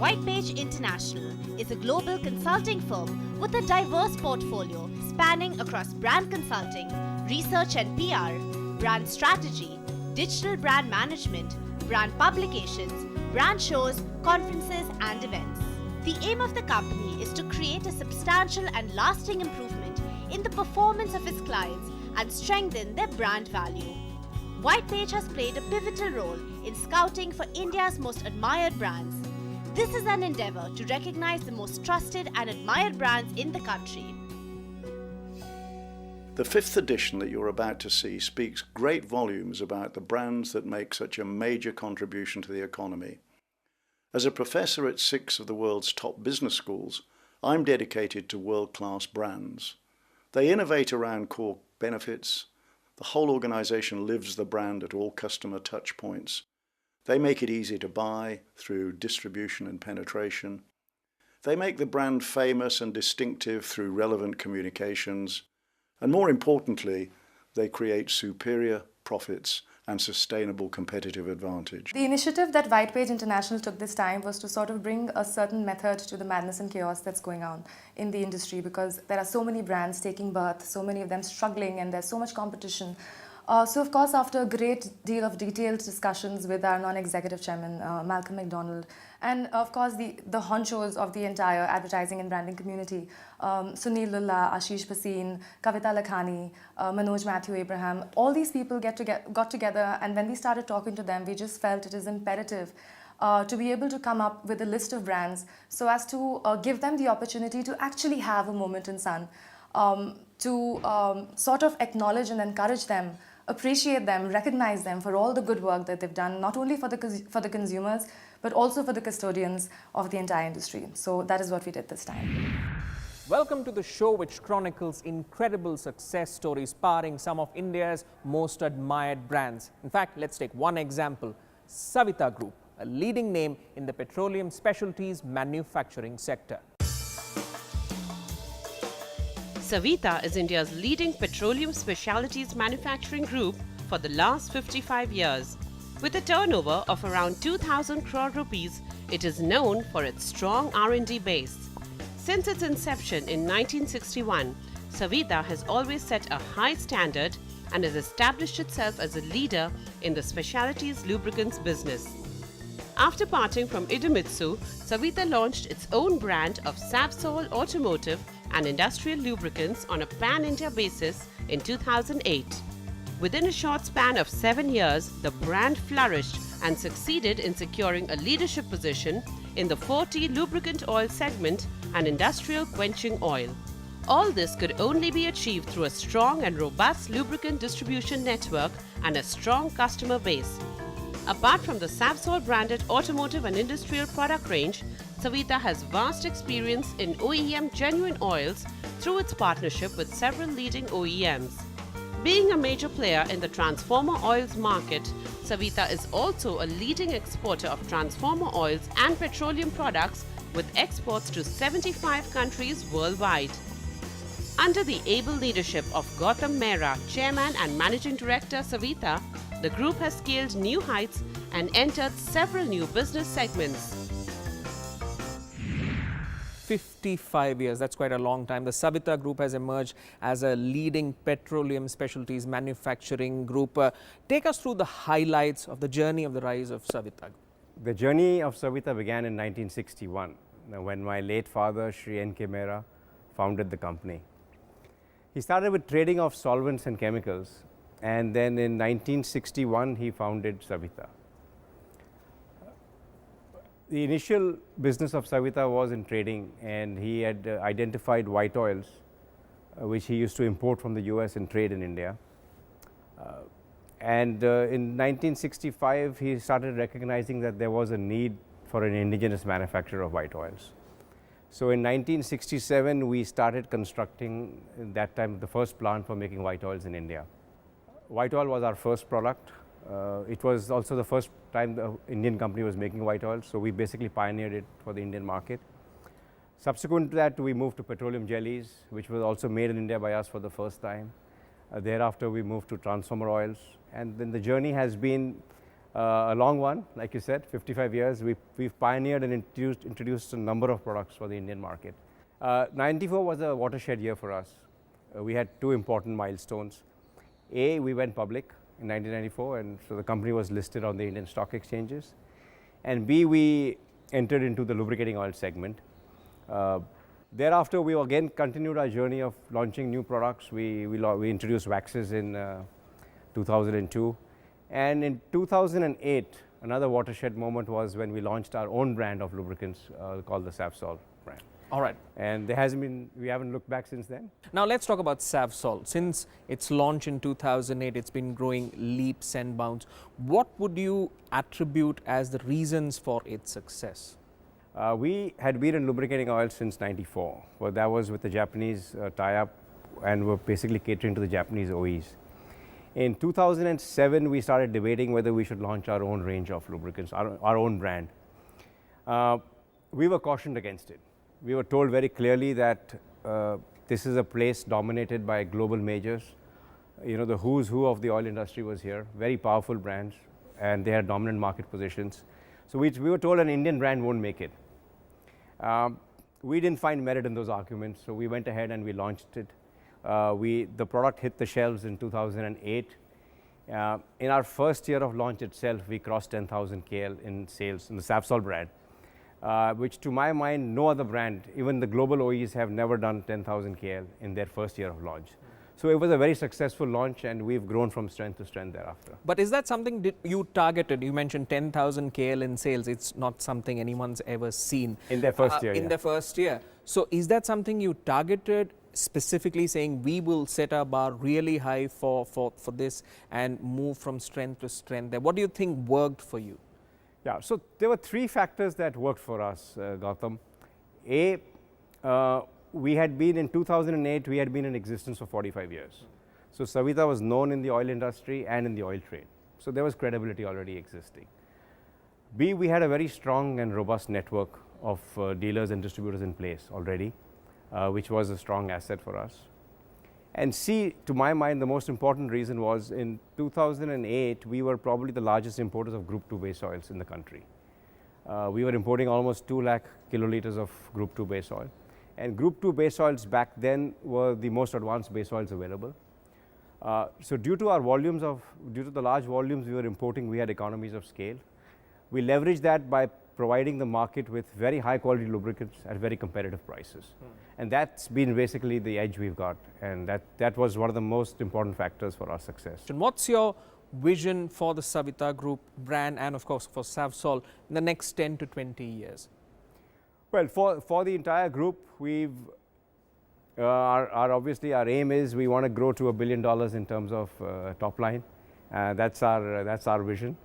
Whitepage International is a global consulting firm with a diverse portfolio spanning across brand consulting, research and PR, brand strategy, digital brand management, brand publications, brand shows, conferences and events. The aim of the company is to create a substantial and lasting improvement in the performance of its clients and strengthen their brand value. Whitepage has played a pivotal role in scouting for India's most admired brands. This is an endeavor to recognize the most trusted and admired brands in the country. The 5th edition that you're about to see speaks great volumes about the brands that make such a major contribution to the economy. As a professor at 6 of the world's top business schools, I'm dedicated to world-class brands. They innovate around core benefits. The whole organization lives the brand at all customer touch points. They make it easy to buy through distribution and penetration. They make the brand famous and distinctive through relevant communications. And more importantly, they create superior profits and sustainable competitive advantage. The initiative that Whitepage International took this time was to sort of bring a certain method to the madness and chaos that's going on in the industry, because there are so many brands taking birth, so many of them struggling, and there's so much competition. So of course, after a great deal of detailed discussions with our non-executive chairman, Malcolm McDonald, and of course the honchos of the entire advertising and branding community, Sunil Lulla, Ashish Bhasin, Kavita Lakhani, Manoj Matthew Abraham, all these people got together, and when we started talking to them, we just felt it is imperative to be able to come up with a list of brands so as to give them the opportunity to actually have a moment in sun, to sort of acknowledge and encourage them, appreciate them, recognize them for all the good work that they've done, not only for the consumers, but also for the custodians of the entire industry. So that is what we did this time. Welcome to the show which chronicles incredible success stories powering some of India's most admired brands. In fact, let's take one example, Savita Group, a leading name in the petroleum specialties manufacturing sector. Savita is India's leading petroleum specialties manufacturing group for the last 55 years. With a turnover of around 2,000 crore rupees, it is known for its strong R&D base. Since its inception in 1961, Savita has always set a high standard and has established itself as a leader in the specialties lubricants business. After parting from Idemitsu, Savita launched its own brand of Savsol automotive and industrial lubricants on a pan-India basis in 2008. Within a short span of 7 years, the brand flourished and succeeded in securing a leadership position in the 40 lubricant oil segment and industrial quenching oil. All this could only be achieved through a strong and robust lubricant distribution network and a strong customer base. Apart from the Savsol branded automotive and industrial product range, Savita has vast experience in OEM genuine oils through its partnership with several leading OEMs. Being a major player in the transformer oils market, Savita is also a leading exporter of transformer oils and petroleum products with exports to 75 countries worldwide. Under the able leadership of Gautam Mehra, Chairman and Managing Director Savita, the group has scaled new heights and entered several new business segments. 55 years, that's quite a long time. The Savita Group has emerged as a leading petroleum specialties manufacturing group. Take us through the highlights of the journey of the rise of Savita. The journey of Savita began in 1961, when my late father, Shri N.K. Mehra, founded the company. He started with trading of solvents and chemicals, and then in 1961 he founded Savita. The initial business of Savita was in trading, and he had identified white oils, which he used to import from the US and trade in India. In 1965, he started recognizing that there was a need for an indigenous manufacture of white oils. So in 1967, we started constructing, at that time, the first plant for making white oils in India. White oil was our first product. It was also the first time the Indian company was making white oil, so we basically pioneered it for the Indian market. Subsequent to that, we moved to petroleum jellies, which was also made in India by us for the first time. Thereafter, we moved to transformer oils, and then the journey has been A long one, like you said, 55 years. We've pioneered and introduced a number of products for the Indian market. 94 was a watershed year for us. We had two important milestones. A, we went public in 1994, and so the company was listed on the Indian stock exchanges. And B, we entered into the lubricating oil segment. Thereafter, we again continued our journey of launching new products. We introduced waxes in 2002. And in 2008, another watershed moment was when we launched our own brand of lubricants called the Savsol brand. All right. And we haven't looked back since then. Now let's talk about Savsol. Since its launch in 2008, it's been growing leaps and bounds. What would you attribute as the reasons for its success? We had been in lubricating oil since 94. Well, that was with the Japanese tie-up, and we're basically catering to the Japanese OEs. In 2007, we started debating whether we should launch our own range of lubricants, our own brand. We were cautioned against it. We were told very clearly that this is a place dominated by global majors. You know, the who's who of the oil industry was here, very powerful brands, and they had dominant market positions. So we were told an Indian brand won't make it. We didn't find merit in those arguments, so we went ahead and we launched it. The product hit the shelves in 2008. In our first year of launch itself, we crossed 10,000 KL in sales in the Savsol brand, which to my mind, no other brand, even the global OEs have never done 10,000 KL in their first year of launch. So it was a very successful launch, and we've grown from strength to strength thereafter. But is that something that you targeted? You mentioned 10,000 KL in sales. It's not something anyone's ever seen. In their first year, In their first year. So is that something you targeted, specifically saying we will set our bar really high for this and move from strength to strength? What do you think worked for you? Yeah, so there were three factors that worked for us, Gautam. A, we had been in 2008, we had been in existence for 45 years. So Savita was known in the oil industry and in the oil trade. So there was credibility already existing. B, we had a very strong and robust network of dealers and distributors in place already, which was a strong asset for us. And C, to my mind, the most important reason was in 2008, we were probably the largest importers of Group 2 base oils in the country. We were importing almost 2 lakh kiloliters of Group 2 base oil. And Group 2 base oils back then were the most advanced base oils available. So due to the large volumes we were importing, we had economies of scale. We leveraged that by providing the market with very high quality lubricants at very competitive prices. And that's been basically the edge we've got, and that was one of the most important factors for our success. And what's your vision for the Savita Group brand and of course for Savsol in the next 10 to 20 years? Well, for the entire group, obviously our aim is we want to grow to $1 billion in terms of top line. That's our vision.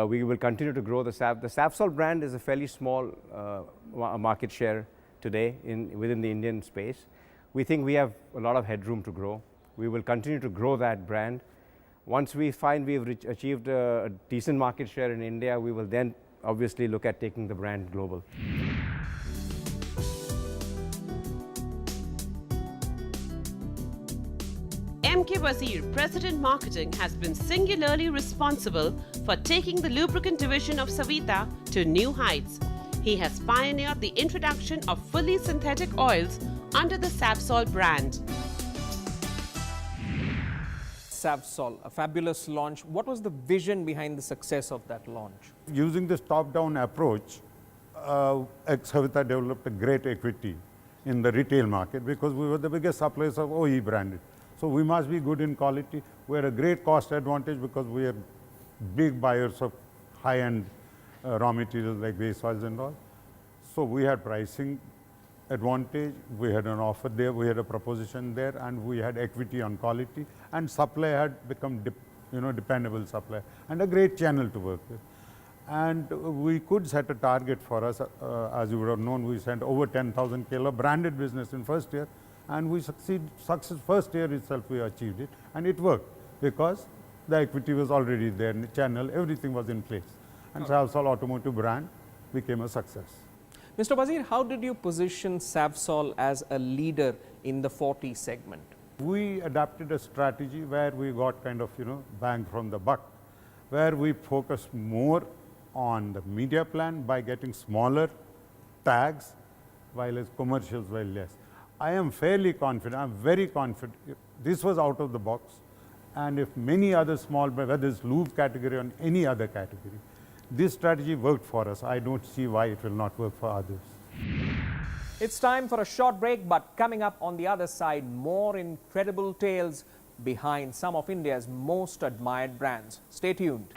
We will continue to grow the Savsol brand is a fairly small market share today within the Indian space. We think we have a lot of headroom to grow. We will continue to grow that brand. Once we find we've achieved a decent market share in India, we will then obviously look at taking the brand global. M.K. Wazir, President Marketing, has been singularly responsible for taking the lubricant division of Savita to new heights. He has pioneered the introduction of fully synthetic oils under the Savsol brand. Savsol, a fabulous launch. What was the vision behind the success of that launch? Using this top-down approach, Savita developed a great equity in the retail market because we were the biggest suppliers of OE branded. So we must be good in quality. We had a great cost advantage because we are big buyers of high-end raw materials like base oils and all. So we had pricing advantage, we had an offer there, we had a proposition there, and we had equity on quality, and supply had become dependable supply and a great channel to work with. And we could set a target for us, as you would have known, we sent over 10,000 kilo branded business in first year, and we success first year itself we achieved it, and it worked because the equity was already there in the channel, everything was in place. And Savsol automotive brand became a success. Mr. Wazir, how did you position Savsol as a leader in the 40 segment? We adapted a strategy where we got kind of, bang from the buck. where we focus more on the media plan by getting smaller tags, while as commercials were less. I am fairly confident, I'm very confident, this was out of the box, and if many other small, whether it's lube category or any other category, this strategy worked for us. I don't see why it will not work for others. It's time for a short break, but coming up on the other side, more incredible tales behind some of India's most admired brands. Stay tuned.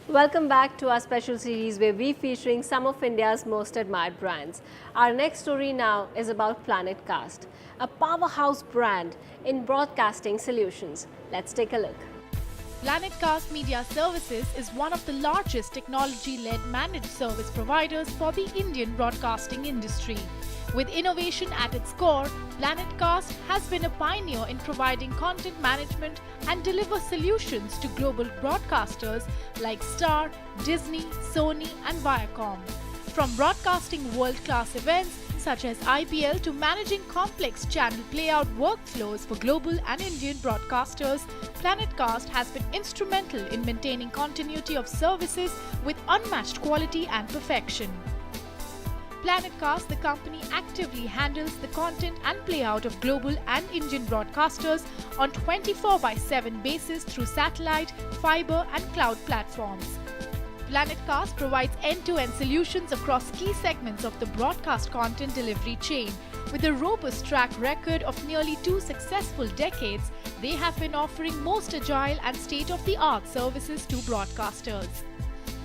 Welcome back to our special series where we're featuring some of India's most admired brands. Our next story now is about Planetcast, a powerhouse brand in broadcasting solutions. Let's take a look. Planetcast Media Services is one of the largest technology-led managed service providers for the Indian broadcasting industry. With innovation at its core, Planetcast has been a pioneer in providing content management and deliver solutions to global broadcasters like Star, Disney, Sony and Viacom. From broadcasting world-class events such as IPL to managing complex channel playout workflows for global and Indian broadcasters, Planetcast has been instrumental in maintaining continuity of services with unmatched quality and perfection. Planetcast, the company actively handles the content and playout of global and Indian broadcasters on 24/7 basis through satellite, fiber and cloud platforms. Planetcast provides end-to-end solutions across key segments of the broadcast content delivery chain. With a robust track record of nearly 2 successful decades, they have been offering most agile and state-of-the-art services to broadcasters.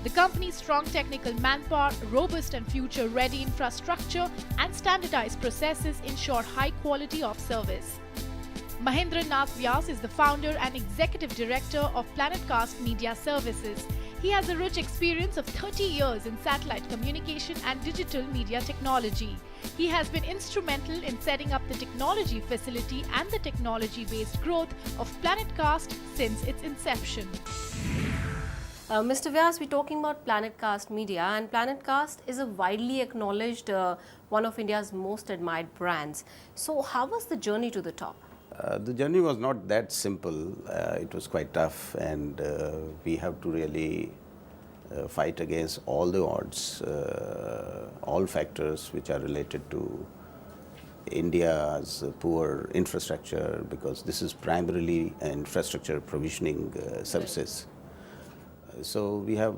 The company's strong technical manpower, robust and future-ready infrastructure, and standardized processes ensure high quality of service. Mahendra Nath Vyas is the founder and executive director of Planetcast Media Services. He has a rich experience of 30 years in satellite communication and digital media technology. He has been instrumental in setting up the technology facility and the technology-based growth of Planetcast since its inception. Mr. Vyas, we're talking about Planetcast Media, and Planetcast is a widely acknowledged one of India's most admired brands. So how was the journey to the top? The journey was not that simple. It was quite tough, and we have to really fight against all the odds, all factors which are related to India's poor infrastructure, because this is primarily infrastructure provisioning services. So we have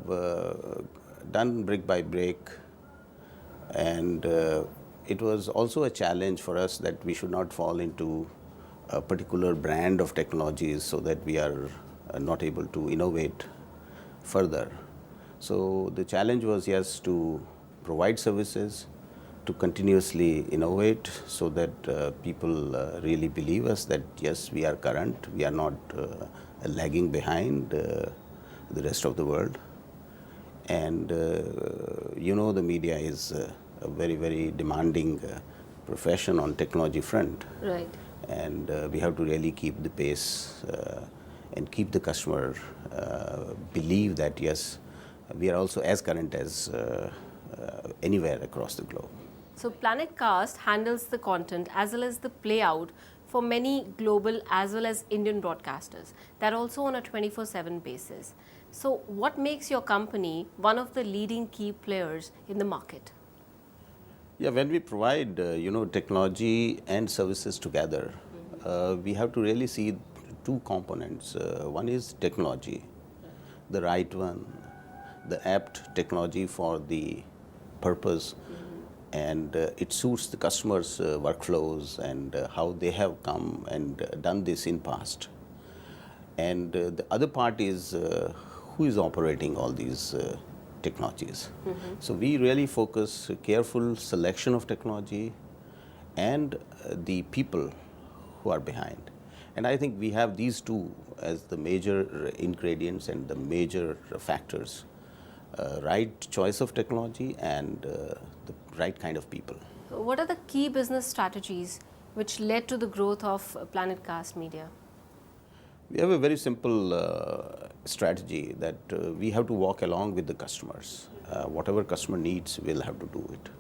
done brick by brick, and it was also a challenge for us that we should not fall into a particular brand of technologies so that we are not able to innovate further. So the challenge was, yes, to provide services, to continuously innovate so that people really believe us that yes, we are current, we are not lagging behind the rest of the world. And the media is a very, very demanding profession on technology front. Right. And we have to really keep the pace and keep the customer believe that yes, we are also as current as anywhere across the globe. So Planetcast handles the content as well as the playout for many global as well as Indian broadcasters. They're also on a 24/7 basis. So what makes your company one of the leading key players in the market? Yeah, when we provide technology and services together, we have to really see two components. One is technology, the right one, the apt technology for the purpose, and it suits the customers' workflows and how they have come and done this in past. And the other part is who is operating all these technologies. So we really focus careful selection of technology and the people who are behind. And I think we have these two as the major ingredients and the major factors. Right choice of technology and the right kind of people. What are the key business strategies which led to the growth of Planetcast Media? We have a very simple strategy that we have to walk along with the customers. Whatever customer needs, we'll have to do it.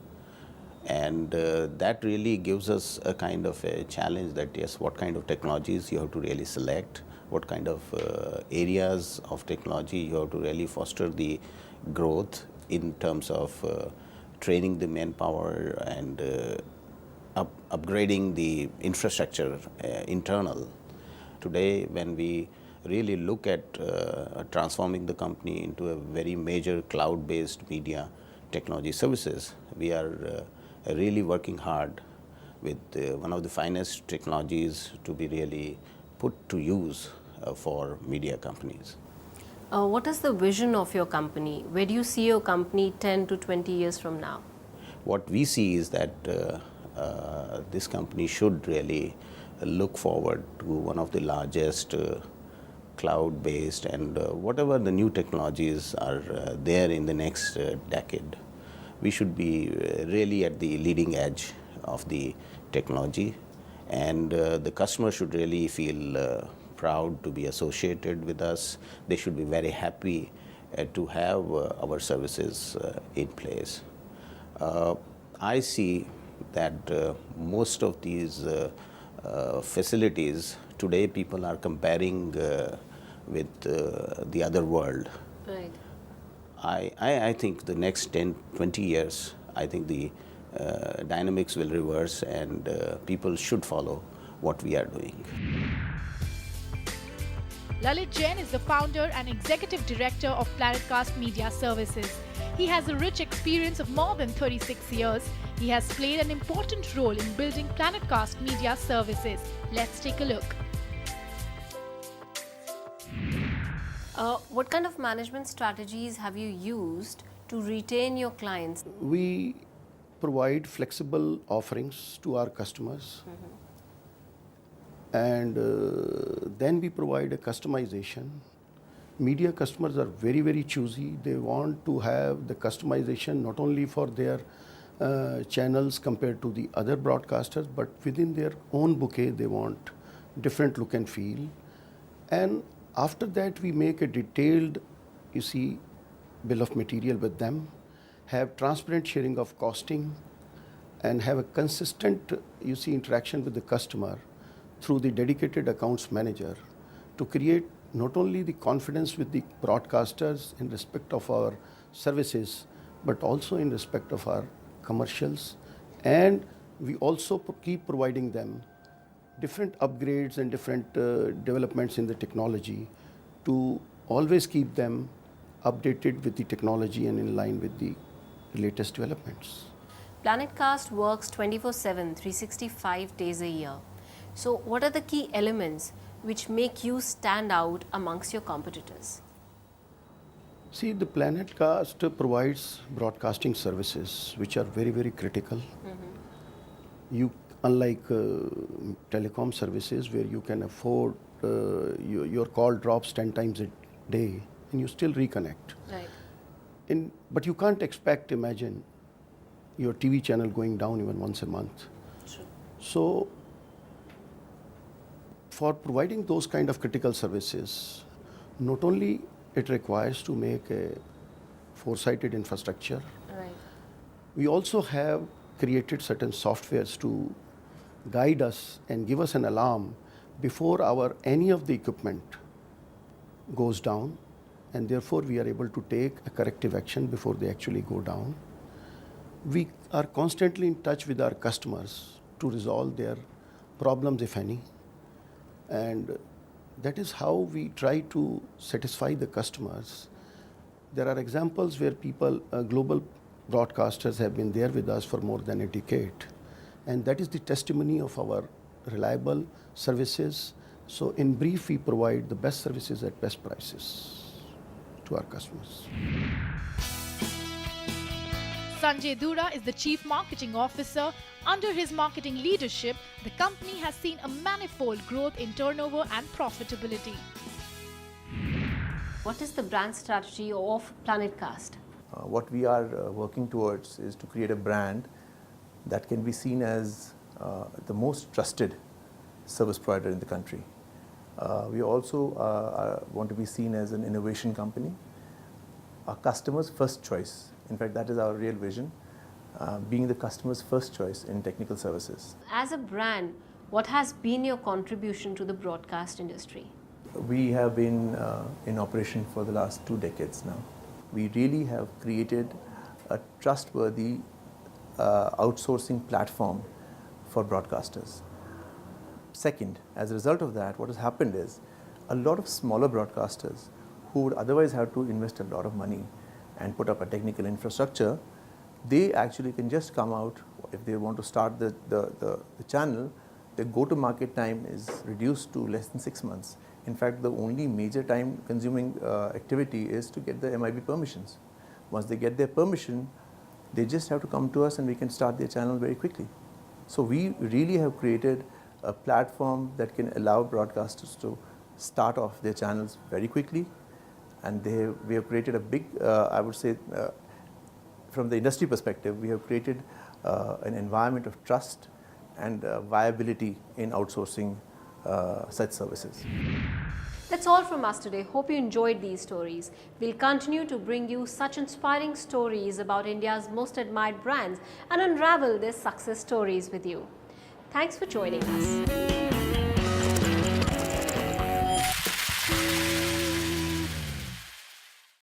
And that really gives us a kind of a challenge that yes, what kind of technologies you have to really select, what kind of areas of technology you have to really foster the growth in terms of training the manpower and upgrading the infrastructure internal. Today, when we really look at transforming the company into a very major cloud-based media technology services, we are really working hard with one of the finest technologies to be really put to use for media companies. What is the vision of your company? Where do you see your company 10 to 20 years from now? What we see is that this company should really look forward to one of the largest cloud-based and whatever the new technologies are there in the next decade. We should be really at the leading edge of the technology, and the customer should really feel proud to be associated with us. They should be very happy to have our services in place. I see that most of these facilities today, people are comparing with the other world. Right. I think the next 10, 20 years, I think the dynamics will reverse and people should follow what we are doing. Lalit Jain is the founder and executive director of Planetcast Media Services. He has a rich experience of more than 36 years. He has played an important role in building Planetcast Media Services. Let's take a look. What kind of management strategies have you used to retain your clients? We provide flexible offerings to our customers. And then we provide a customization. Media customers are very, very choosy. They want to have the customization not only for their channels compared to the other broadcasters, but within their own bouquet, they want different look and feel. And after that, we make a detailed, bill of material with them, have transparent sharing of costing, and have a consistent, interaction with the customer through the dedicated accounts manager to create not only the confidence with the broadcasters in respect of our services, but also in respect of our commercials. And we also keep providing them different upgrades and different developments in the technology to always keep them updated with the technology and in line with the latest developments. Planetcast works 24/7, 365 days a year. So what are the key elements which make you stand out amongst your competitors? See, the Planetcast provides broadcasting services which are very, very critical. Unlike telecom services where you can afford your call drops 10 times a day and you still reconnect. Right. But you can't imagine your TV channel going down even once a month. True. So for providing those kind of critical services, not only it requires to make a foresighted infrastructure, Right. we also have created certain softwares to guide us and give us an alarm before any of the equipment goes down, and therefore we are able to take a corrective action before they actually go down. We are constantly in touch with our customers to resolve their problems, if any. And that is how we try to satisfy the customers. There are examples where global broadcasters have been there with us for more than a decade. And that is the testimony of our reliable services. So in brief, we provide the best services at best prices to our customers. Sanjay Dura is the Chief Marketing Officer. Under his marketing leadership, the company has seen a manifold growth in turnover and profitability. What is the brand strategy of Planetcast? What we are working towards is to create a brand that can be seen as the most trusted service provider in the country. We also want to be seen as an innovation company, our customers' first choice. In fact, that is our real vision, being the customer's first choice in technical services. As a brand, what has been your contribution to the broadcast industry? We have been in operation for the last 2 decades now. We really have created a trustworthy outsourcing platform for broadcasters. Second, as a result of that, what has happened is a lot of smaller broadcasters who would otherwise have to invest a lot of money and put up a technical infrastructure, they actually can just come out. If they want to start the channel, the go-to-market time is reduced to less than 6 months. In fact, the only major time-consuming activity is to get the MIB permissions. Once they get their permission, they just have to come to us and we can start their channel very quickly. So we really have created a platform that can allow broadcasters to start off their channels very quickly, and we have created a big, I would say, from the industry perspective, we have created an environment of trust and viability in outsourcing such services. That's all from us today. Hope you enjoyed these stories. We'll continue to bring you such inspiring stories about India's most admired brands and unravel their success stories with you. Thanks for joining us.